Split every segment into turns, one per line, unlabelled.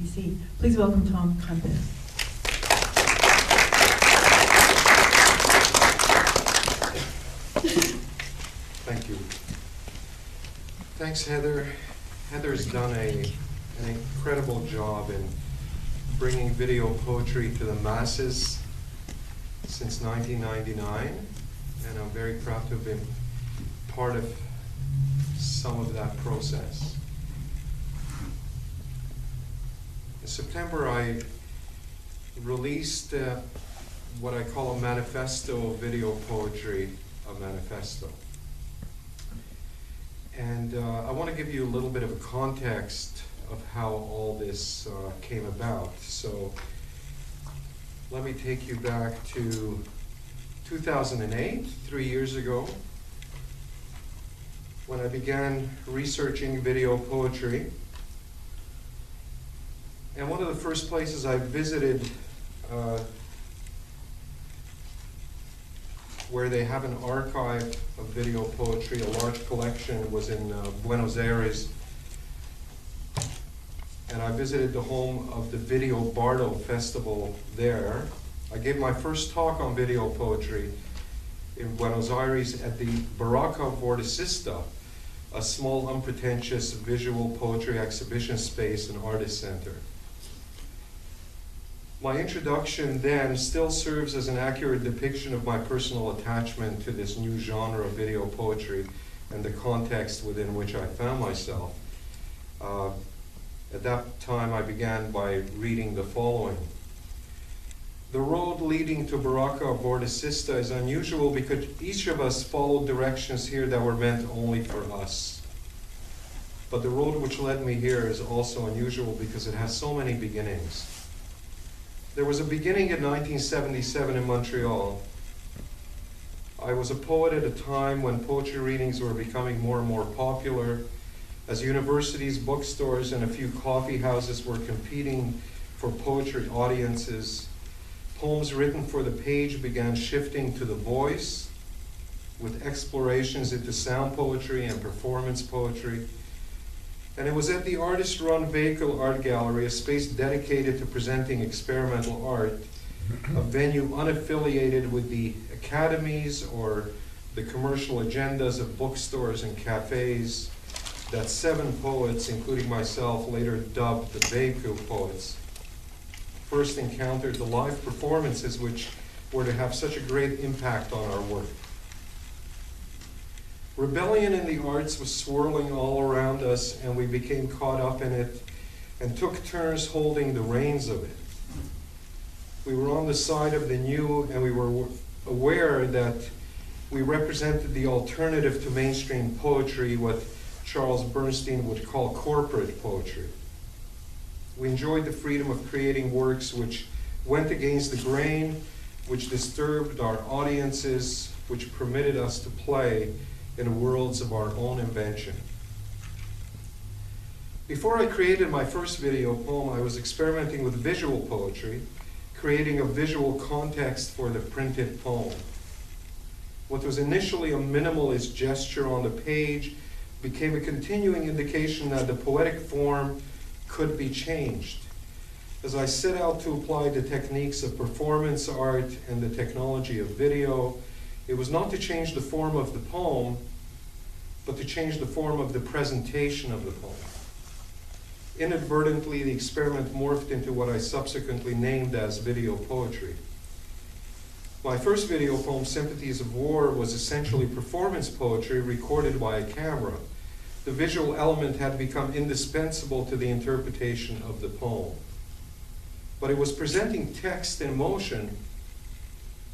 BC. Please welcome Tom Konyves.
Thank you. Thanks, Heather. Heather's done an incredible job in bringing video poetry to the masses since 1999, and I'm very proud to have been part of some of that process. In September, I released what I call a manifesto of video poetry, a manifesto. And I want to give you a little bit of a context of how all this came about. So let me take you back to 2008, 3 years ago, when I began researching video poetry. And one of the first places I visited where they have an archive of video poetry, a large collection, was in Buenos Aires. And I visited the home of the Videopoetry Festival there. I gave my first talk on video poetry in Buenos Aires at the Barraca Vorticista, a small, unpretentious visual poetry exhibition space and artist center. My introduction then still serves as an accurate depiction of my personal attachment to this new genre of video poetry and the context within which I found myself. At that time, I began by reading the following. The road leading to Barraca Vorticista is unusual because each of us followed directions here that were meant only for us. But the road which led me here is also unusual because it has so many beginnings. There was a beginning in 1977 in Montreal. I was a poet at a time when poetry readings were becoming more and more popular, as universities, bookstores, and a few coffee houses were competing for poetry audiences. Poems written for the page began shifting to the voice, with explorations into sound poetry and performance poetry. And it was at the artist-run Vehicle Art Gallery, a space dedicated to presenting experimental art, a venue unaffiliated with the academies or the commercial agendas of bookstores and cafes, that 7 poets, including myself, later dubbed the Vehicle poets, first encountered the live performances which were to have such a great impact on our work. Rebellion in the arts was swirling all around us, and we became caught up in it and took turns holding the reins of it. We were on the side of the new, and we were aware that we represented the alternative to mainstream poetry, what Charles Bernstein would call corporate poetry. We enjoyed the freedom of creating works which went against the grain, which disturbed our audiences, which permitted us to play in worlds of our own invention. Before I created my first video poem, I was experimenting with visual poetry, creating a visual context for the printed poem. What was initially a minimalist gesture on the page became a continuing indication that the poetic form could be changed. As I set out to apply the techniques of performance art and the technology of video, it was not to change the form of the poem, but to change the form of the presentation of the poem. Inadvertently, the experiment morphed into what I subsequently named as video poetry. My first video poem, Sympathies of War, was essentially performance poetry recorded by a camera. The visual element had become indispensable to the interpretation of the poem. But it was presenting text in motion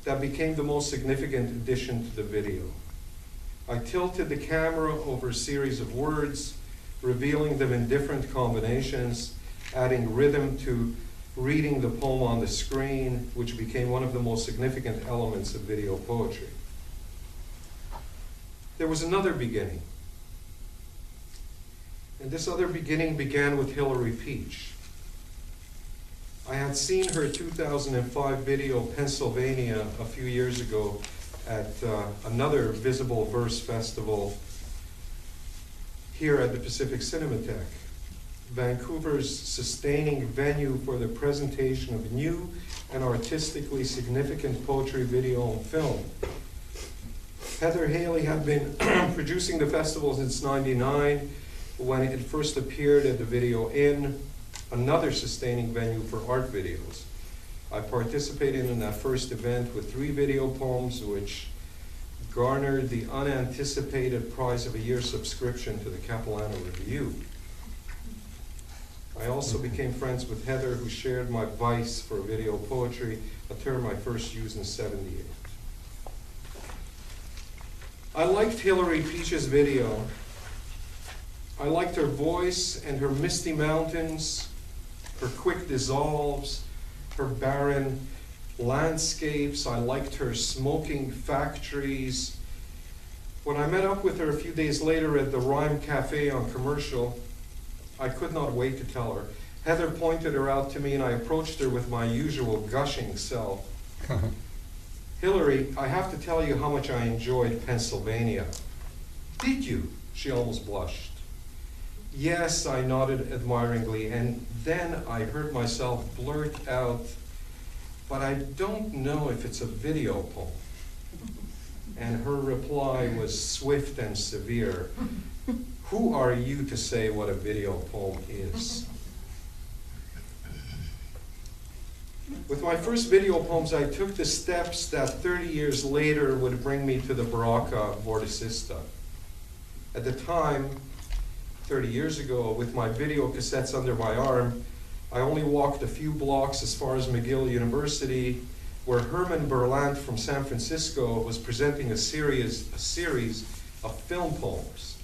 that became the most significant addition to the video. I tilted the camera over a series of words, revealing them in different combinations, adding rhythm to reading the poem on the screen, which became one of the most significant elements of video poetry. There was another beginning. And this other beginning began with Hilary Peach. I had seen her 2005 video, Pennsylvania, a few years ago at another Visible Verse Festival here at the Pacific Cinematheque. Vancouver's sustaining venue for the presentation of new and artistically significant poetry, video, and film. Heather Haley had been producing the festival since '99 when it first appeared at the Video Inn, another sustaining venue for art videos. I participated in that first event with 3 video poems, which garnered the unanticipated prize of a year subscription to the Capilano Review. I also became friends with Heather, who shared my vice for video poetry, a term I first used in '78. I liked Hilary Peach's video. I liked her voice and her misty mountains, her quick dissolves, her barren landscapes. I liked her smoking factories. When I met up with her a few days later at the Rhyme Cafe on Commercial, I could not wait to tell her. Heather pointed her out to me, and I approached her with my usual gushing self. Hilary, I have to tell you how much I enjoyed Pennsylvania. Did you? She almost blushed. Yes, I nodded admiringly, and then I heard myself blurt out, but I don't know if it's a video poem. And her reply was swift and severe. Who are you to say what a video poem is? With my first video poems, I took the steps that 30 years later would bring me to the Baraka Vorticista. At the time, 30 years ago, with my video cassettes under my arm, I only walked a few blocks as far as McGill University, where Herman Berlant from San Francisco was presenting a series of film poems.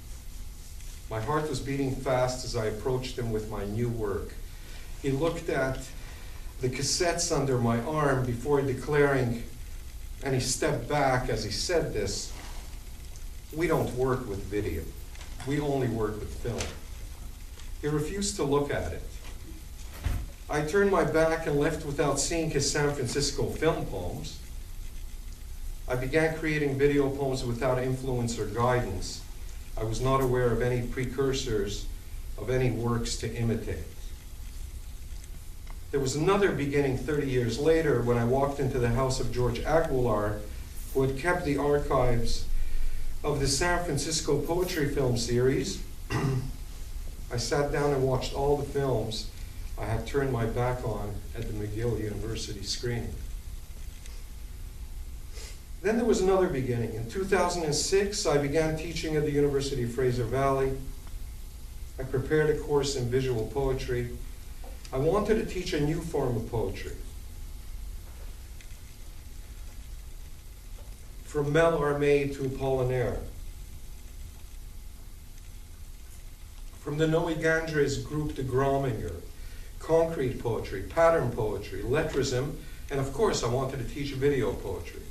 My heart was beating fast as I approached him with my new work. He looked at the cassettes under my arm before declaring, and he stepped back as he said this, "We don't work with video. We only work with film." He refused to look at it. I turned my back and left without seeing his San Francisco film poems. I began creating video poems without influence or guidance. I was not aware of any precursors, of any works to imitate. There was another beginning 30 years later when I walked into the house of George Aguilar, who had kept the archives of the San Francisco Poetry Film Series. I sat down and watched all the films I had turned my back on at the McGill University screening. Then there was another beginning. In 2006, I began teaching at the University of Fraser Valley. I prepared a course in visual poetry. I wanted to teach a new form of poetry. From Mallarmé to Apollinaire. From the Noe Gandres group to Grominger. Concrete poetry, pattern poetry, lettrism, and of course I wanted to teach video poetry.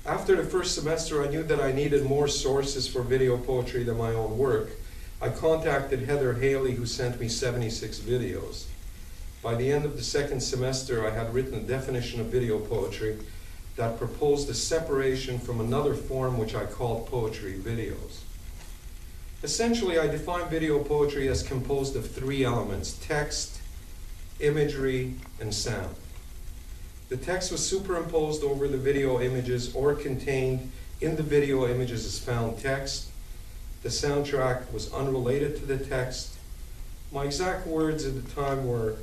After the first semester, I knew that I needed more sources for video poetry than my own work. I contacted Heather Haley, who sent me 76 videos. By the end of the second semester, I had written a definition of video poetry that proposed a separation from another form which I called poetry videos. Essentially, I define video poetry as composed of 3 elements: text, imagery, and sound. The text was superimposed over the video images or contained in the video images as found text. The soundtrack was unrelated to the text. My exact words at the time were,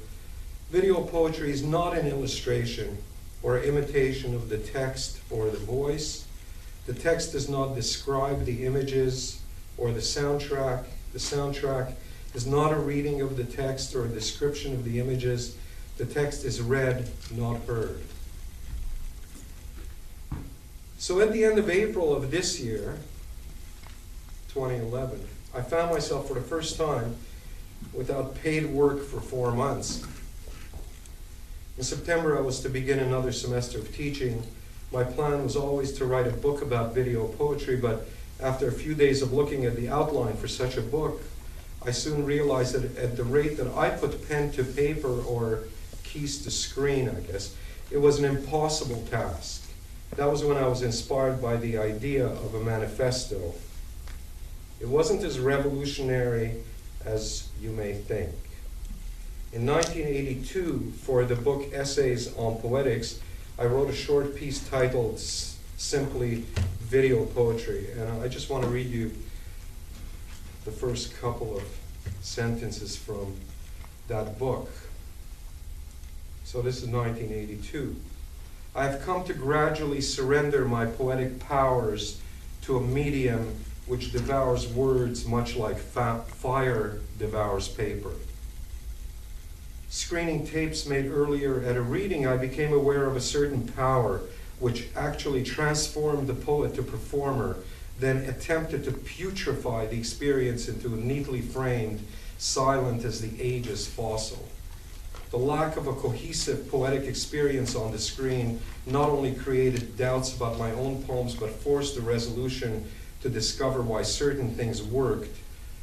video poetry is not an illustration or imitation of the text or the voice. The text does not describe the images or the soundtrack. The soundtrack is not a reading of the text or a description of the images. The text is read, not heard. So at the end of April of this year, 2011, I found myself for the first time without paid work for 4 months. In September, I was to begin another semester of teaching. My plan was always to write a book about video poetry, but after a few days of looking at the outline for such a book, I soon realized that at the rate that I put pen to paper, or keys to screen, I guess, it was an impossible task. That was when I was inspired by the idea of a manifesto. It wasn't as revolutionary as you may think. In 1982, for the book Essays on Poetics, I wrote a short piece titled simply Video Poetry, and I just want to read you the first couple of sentences from that book. So this is 1982. I have come to gradually surrender my poetic powers to a medium which devours words much like fire devours paper. Screening tapes made earlier at a reading, I became aware of a certain power which actually transformed the poet to performer, then attempted to putrefy the experience into a neatly framed, silent as the ages fossil. The lack of a cohesive poetic experience on the screen not only created doubts about my own poems, but forced the resolution to discover why certain things worked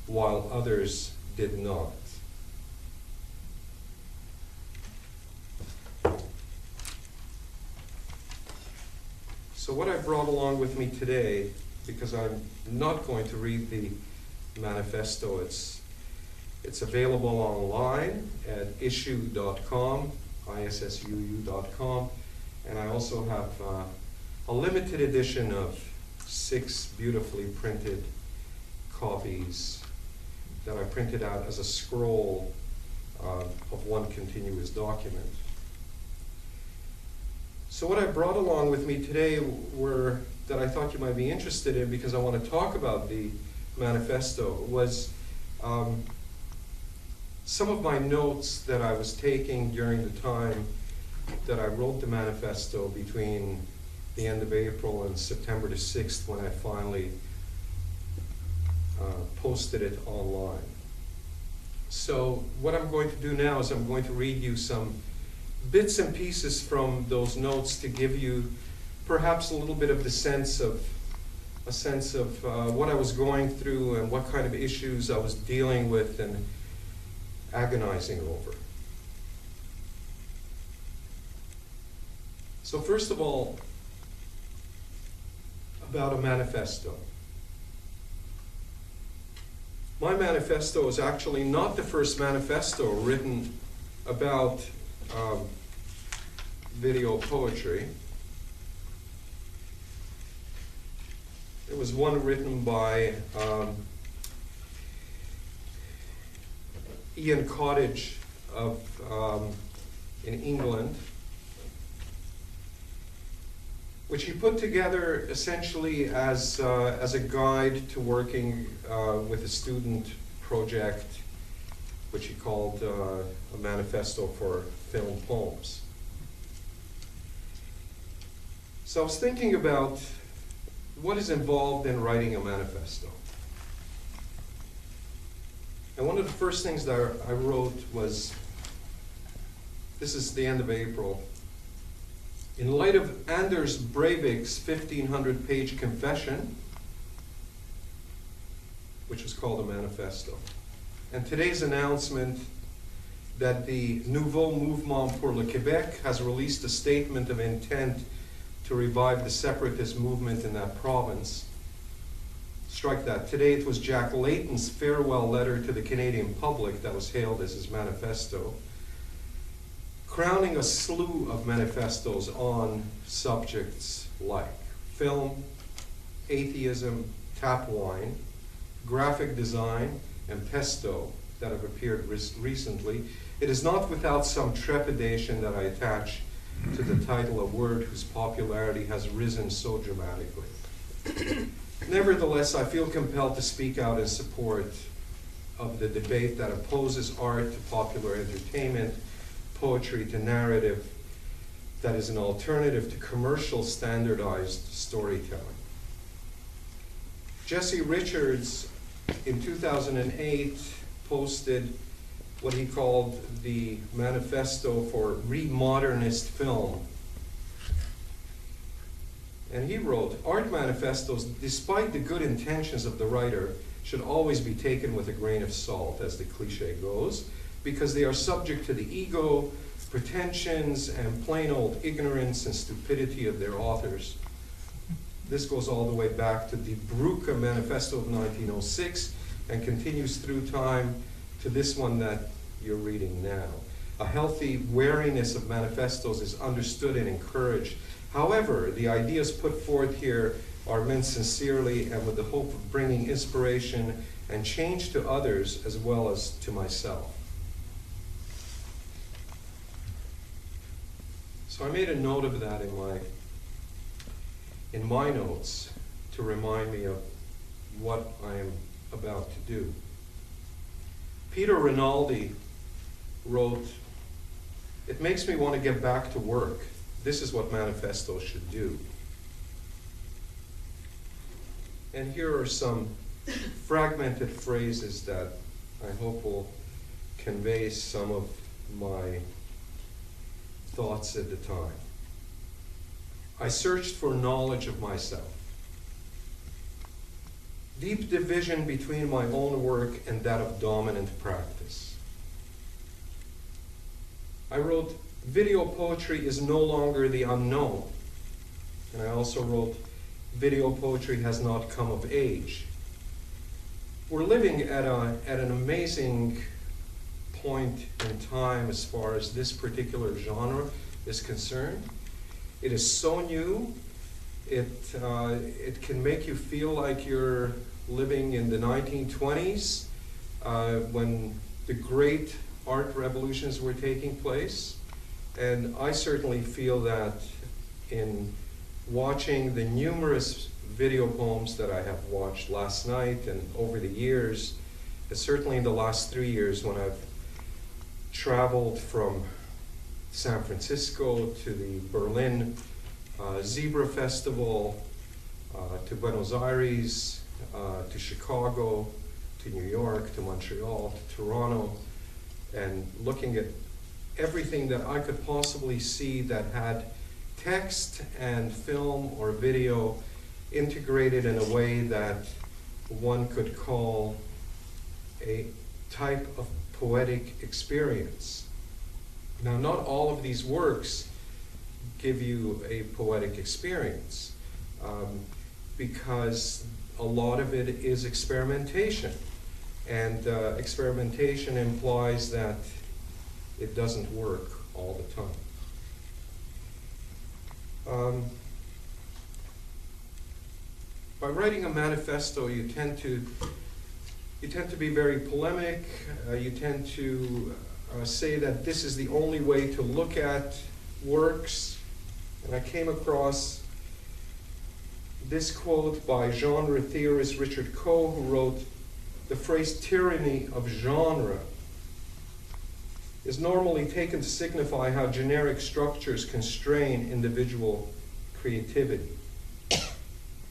while others did not. So what I brought along with me today, because I'm not going to read the manifesto, it's available online at issue.com, issuu.com, and I also have a limited edition of 6 beautifully printed copies that I printed out as a scroll of one continuous document. So what I brought along with me today were, that I thought you might be interested in because I want to talk about the manifesto, was some of my notes that I was taking during the time that I wrote the manifesto between the end of April and September the 6th, when I finally posted it online. So what I'm going to do now is I'm going to read you some bits and pieces from those notes to give you perhaps a little bit of the sense of what I was going through and what kind of issues I was dealing with and agonizing over. So first of all, about a manifesto. My manifesto is actually not the first manifesto written about video poetry. It was one written by Ian Cottage in England, which he put together essentially as a guide to working with a student project, which he called a manifesto for film poems. So I was thinking about what is involved in writing a manifesto. And one of the first things that I wrote was, this is the end of April, in light of Anders Breivik's 1,500-page confession, which was called a manifesto, and today's announcement that the Nouveau Mouvement pour le Québec has released a statement of intent to revive the separatist movement in that province. Strike that. Today it was Jack Layton's farewell letter to the Canadian public that was hailed as his manifesto, crowning a slew of manifestos on subjects like film, atheism, tap wine, graphic design, and pesto that have appeared recently. It is not without some trepidation that I attach to the title a word whose popularity has risen so dramatically. Nevertheless, I feel compelled to speak out in support of the debate that opposes art to popular entertainment, poetry to narrative, that is an alternative to commercial standardized storytelling. Jesse Richards in 2008 posted what he called the Manifesto for Remodernist Film. And he wrote, art manifestos, despite the good intentions of the writer, should always be taken with a grain of salt, as the cliche goes, because they are subject to the ego, pretensions, and plain old ignorance and stupidity of their authors. This goes all the way back to the Bruca Manifesto of 1906, and continues through time to this one that you're reading now. A healthy wariness of manifestos is understood and encouraged. However, the ideas put forth here are meant sincerely and with the hope of bringing inspiration and change to others as well as to myself. So I made a note of that in my notes to remind me of what I am about to do. Peter Rinaldi wrote, "It makes me want to get back to work. This is what manifestos should do." And here are some fragmented phrases that I hope will convey some of my thoughts at the time. I searched for knowledge of myself. Deep division between my own work and that of dominant practice. I wrote, video poetry is no longer the unknown. And I also wrote, video poetry has not come of age. We're living at an amazing point in time as far as this particular genre is concerned. It is so new, it can make you feel like you're living in the 1920s when the great art revolutions were taking place. And I certainly feel that in watching the numerous video poems that I have watched last night and over the years, certainly in the last 3 years when I've traveled from San Francisco to the Berlin Zebra Festival, to Buenos Aires, to Chicago, to New York, to Montreal, to Toronto, and looking at everything that I could possibly see that had text and film or video integrated in a way that one could call a type of poetic experience. Now, not all of these works give you a poetic experience because a lot of it is experimentation. And experimentation implies that it doesn't work all the time. By writing a manifesto, you tend to be very polemic. You tend to say that this is the only way to look at works. And I came across this quote by genre theorist Richard Coe, who wrote, "The phrase tyranny of genre is normally taken to signify how generic structures constrain individual creativity.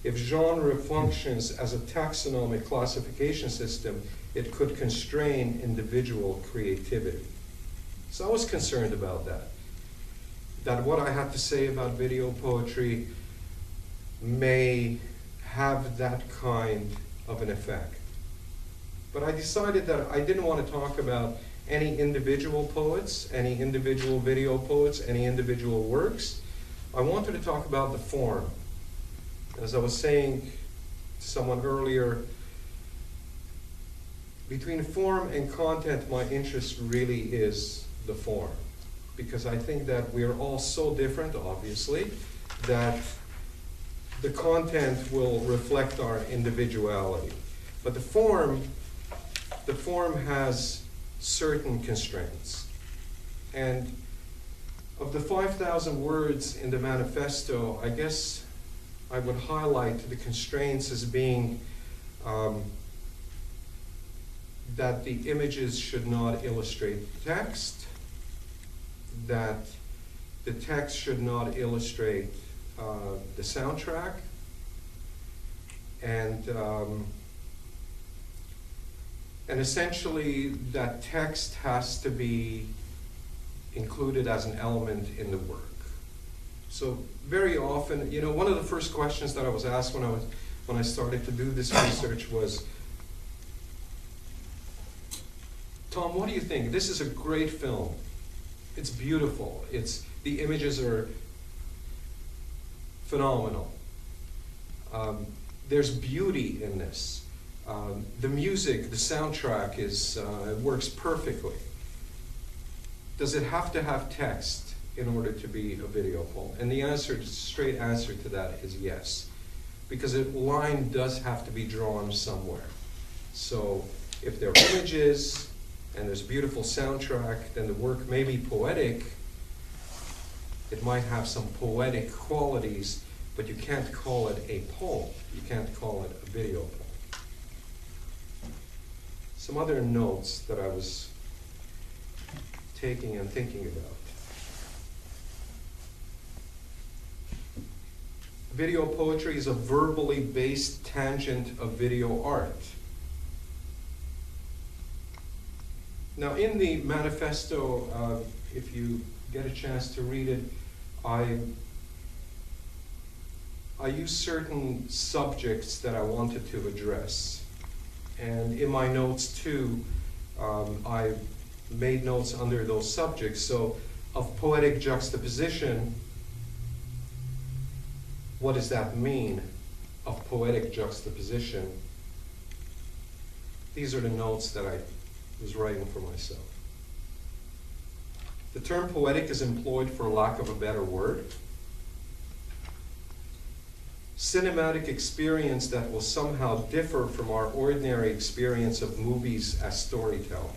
If genre functions as a taxonomic classification system, it could constrain individual creativity." So I was concerned about that what I had to say about video poetry may have that kind of an effect. But I decided that I didn't want to talk about any individual poets, any individual video poets, any individual works. I wanted to talk about the form. As I was saying to someone earlier, between form and content, my interest really is the form. Because I think that we are all so different, obviously, that the content will reflect our individuality. But the form has certain constraints. And of the 5,000 words in the manifesto, I guess I would highlight the constraints as being that the images should not illustrate the text, that the text should not illustrate the soundtrack, and essentially that text has to be included as an element in the work. So very often, one of the first questions that I was asked when I started to do this research was, "Tom, what do you think? This is a great film. It's beautiful. The images are phenomenal. There's beauty in this. The music, the soundtrack works perfectly. Does it have to have text in order to be a video poem? And the straight answer to that is yes, because a line does have to be drawn somewhere. So if there are images and there's a beautiful soundtrack, then the work may be poetic. It might have some poetic qualities, but you can't call it a poem. You can't call it a video poem. Some other notes that I was taking and thinking about. Video poetry is a verbally based tangent of video art. Now, in the manifesto, if you get a chance to read it, I use certain subjects that I wanted to address. And in my notes too, I made notes under those subjects. So, of poetic juxtaposition, what does that mean? Of poetic juxtaposition, these are the notes that I was writing for myself. The term poetic is employed for lack of a better word. Cinematic experience that will somehow differ from our ordinary experience of movies as storytelling.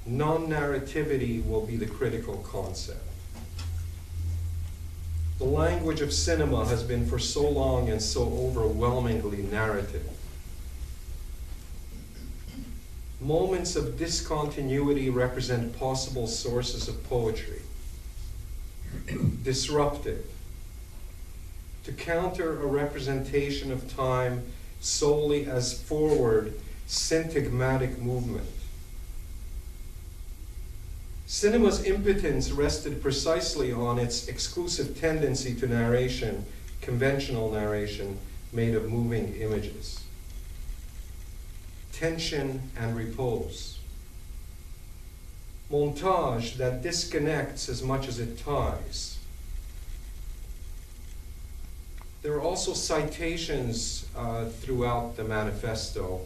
Non-narrativity will be the critical concept. The language of cinema has been for so long and so overwhelmingly narrative. Moments of discontinuity represent possible sources of poetry. Disruptive. To counter a representation of time solely as forward, syntagmatic movement. Cinema's impotence rested precisely on its exclusive tendency to narration, conventional narration, made of moving images. Tension and repose. Montage that disconnects as much as it ties. There are also citations throughout the manifesto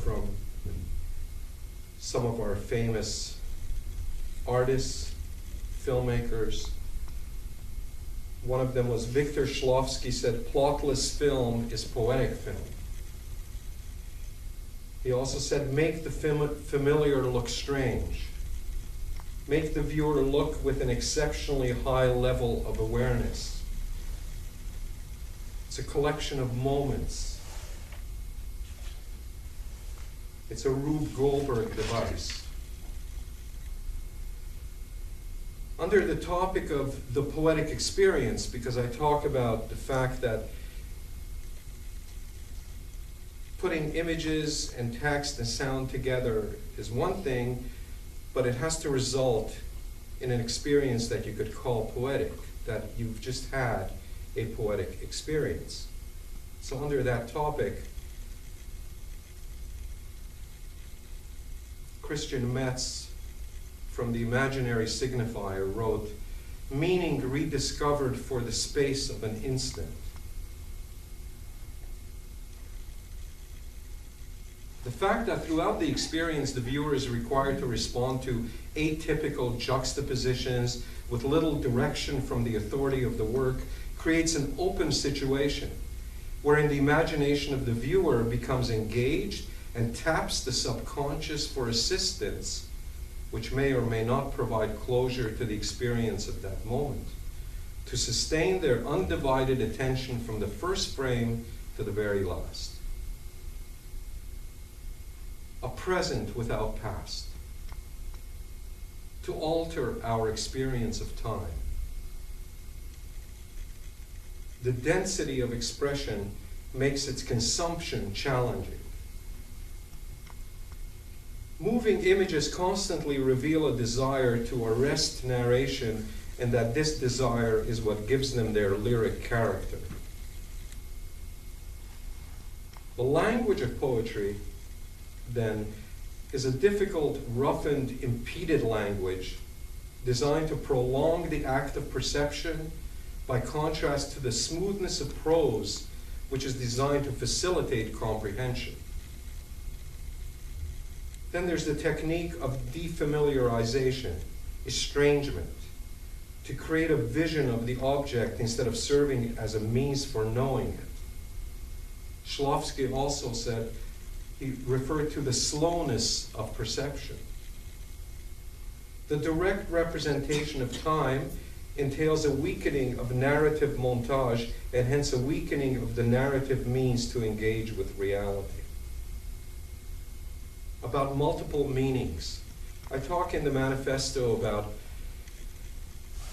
from some of our famous artists, filmmakers. One of them was Victor Shklovsky said, "Plotless film is poetic film." He also said, "Make the familiar look strange. Make the viewer look with an exceptionally high level of awareness." It's a collection of moments. It's a Rube Goldberg device. Under the topic of the poetic experience, because I talk about the fact that putting images and text and sound together is one thing, but it has to result in an experience that you could call poetic, that you've just had a poetic experience. So under that topic, Christian Metz from the Imaginary Signifier wrote, "Meaning rediscovered for the space of an instant." The fact that throughout the experience the viewer is required to respond to atypical juxtapositions with little direction from the authority of the work creates an open situation wherein the imagination of the viewer becomes engaged and taps the subconscious for assistance, which may or may not provide closure to the experience of that moment, to sustain their undivided attention from the first frame to the very last. A present without past, to alter our experience of time. The density of expression makes its consumption challenging. Moving images constantly reveal a desire to arrest narration, and that this desire is what gives them their lyric character. The language of poetry, then, is a difficult, roughened, impeded language designed to prolong the act of perception by contrast to the smoothness of prose, which is designed to facilitate comprehension. Then there's the technique of defamiliarization, estrangement, to create a vision of the object instead of serving as a means for knowing it. Shklovsky also said, he referred to the slowness of perception. The direct representation of time entails a weakening of narrative montage and hence a weakening of the narrative means to engage with reality. About multiple meanings. I talk in the manifesto about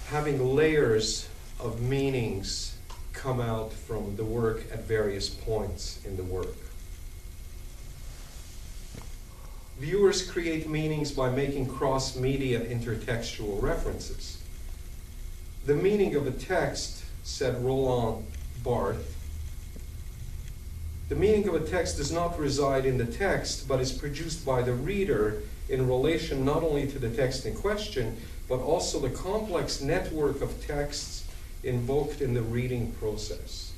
having layers of meanings come out from the work at various points in the work. Viewers create meanings by making cross-media intertextual references. The meaning of a text, said Roland Barthes, the meaning of a text does not reside in the text, but is produced by the reader in relation not only to the text in question, but also the complex network of texts invoked in the reading process.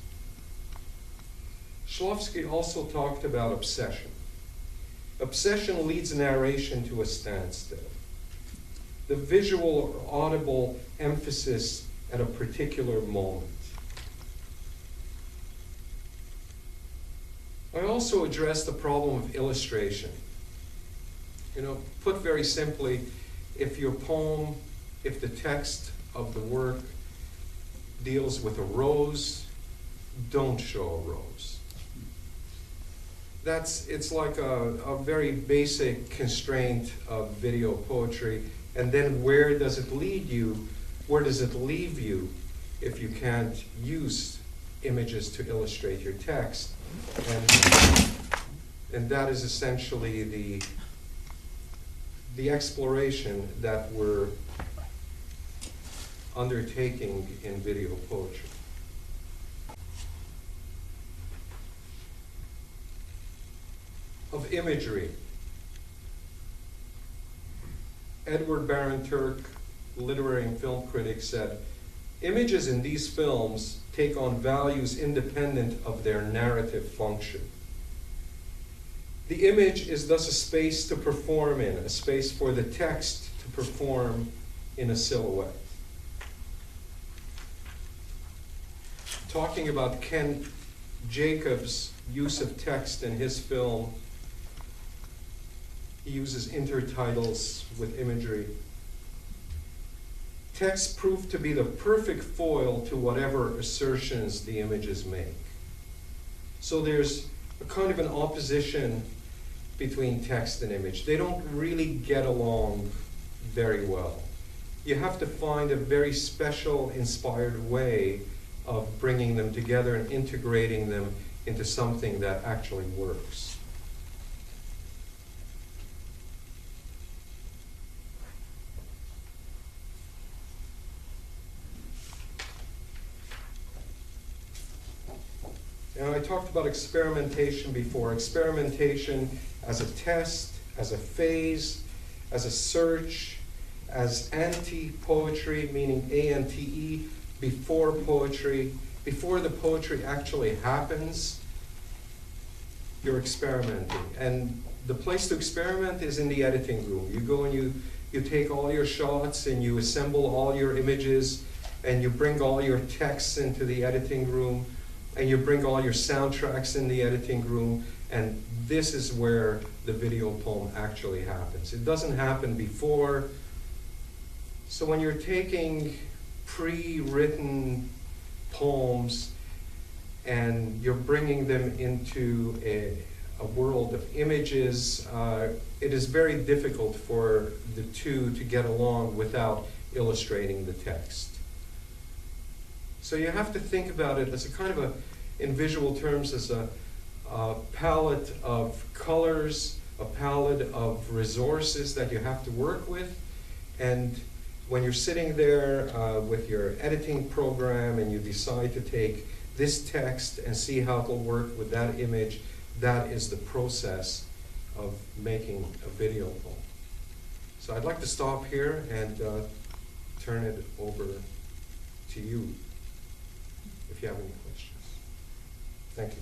Shklovsky also talked about obsession. Obsession leads narration to a standstill. The visual or audible emphasis at a particular moment. I also addressed the problem of illustration. Put very simply, if your poem, if the text of the work deals with a rose, don't show a rose. It's like a very basic constraint of video poetry. And then where does it lead you? Where does it leave you if you can't use images to illustrate your text? And that is essentially the exploration that we're undertaking in video poetry. Of imagery. Edward Baron Turk, literary and film critic, said, "Images in these films take on values independent of their narrative function. The image is thus a space to perform in, a space for the text to perform in a silhouette." Talking about Ken Jacobs' use of text in his film, he uses intertitles with imagery. Text proved to be the perfect foil to whatever assertions the images make. So there's a kind of an opposition between text and image. They don't really get along very well. You have to find a very special, inspired way of bringing them together and integrating them into something that actually works. And I talked about experimentation before. Experimentation as a test, as a phase, as a search, as anti-poetry, meaning A-N-T-E, before poetry, before the poetry actually happens, you're experimenting. And the place to experiment is in the editing room. You go and you take all your shots and you assemble all your images and you bring all your texts into the editing room and you bring all your soundtracks in the editing room, and this is where the video poem actually happens. It doesn't happen before. So when you're taking pre-written poems and you're bringing them into a world of images, it is very difficult for the two to get along without illustrating the text. So you have to think about it as a kind of in visual terms, as a palette of colors, a palette of resources that you have to work with. And when you're sitting there with your editing program and you decide to take this text and see how it will work with that image, that is the process of making a video poem. So I'd like to stop here and turn it over to you, if you have any questions. Thank you.